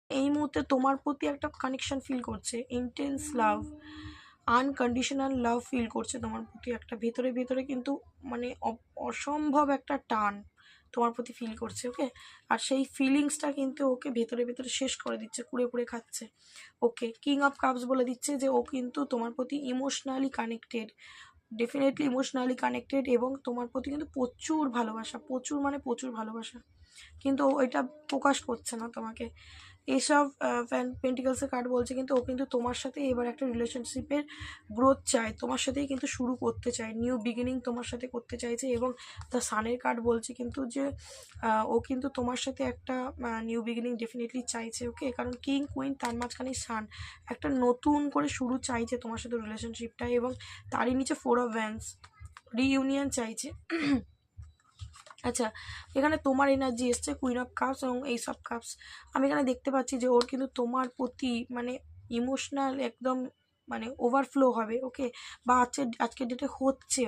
এই মুহূর্তে তোমার প্রতি একটা কানেকশন ফিল করছে, ইন্টেন্স লাভ, আনকন্ডিশনাল লাভ ফিল করছে তোমার প্রতি, একটা ভেতরে ভেতরে কিন্তু মানে অসম্ভব একটা টান তোমার প্রতি ফিল করছে। ওকে, আর সেই ফিলিংসটা কিন্তু ওকে ভেতরে ভেতরে শেষ করে দিচ্ছে, কুড়ে কুড়ে খাচ্ছে। ওকে, কিং অফ কাপস বলে দিচ্ছে যে ও কিন্তু তোমার প্রতি emotionally connected, definitely emotionally connected, এবং তোমার প্রতি কিন্তু প্রচুর ভালোবাসা, প্রচুর মানে প্রচুর ভালোবাসা, কিন্তু ও এটা প্রকাশ করছে না তোমাকে। এইসব পেন্টিকলসের কার্ড বলছে কিন্তু ও কিন্তু তোমার সাথে এবার একটা রিলেশনশিপের গ্রোথ চায়, তোমার সাথেই কিন্তু শুরু করতে চায়, নিউ বিগিনিং তোমার সাথে করতে চাইছে। এবং দ্য সানের কার্ড বলছে কিন্তু যে ও কিন্তু তোমার সাথে একটা নিউ বিগিনিং ডেফিনেটলি চাইছে। ওকে, কারণ কিং কুইন তার মাঝখানে সান, একটা নতুন করে শুরু চাইছে তোমার সাথে রিলেশনশিপটা, এবং তারই নিচে 4 অফ ওয়ান্ডস, রিইউনিয়ন চাইছে। আচ্ছা, এখানে তোমার এনার্জি এসছে কুইন অফ কাপস এবং এইস অফ কাপস। আমি এখানে দেখতে পাচ্ছি যে ওর কিন্তু তোমার প্রতি মানে ইমোশনাল একদম মানে ওভারফ্লো হবে। ওকে, বা আজকের ডেটে হচ্ছে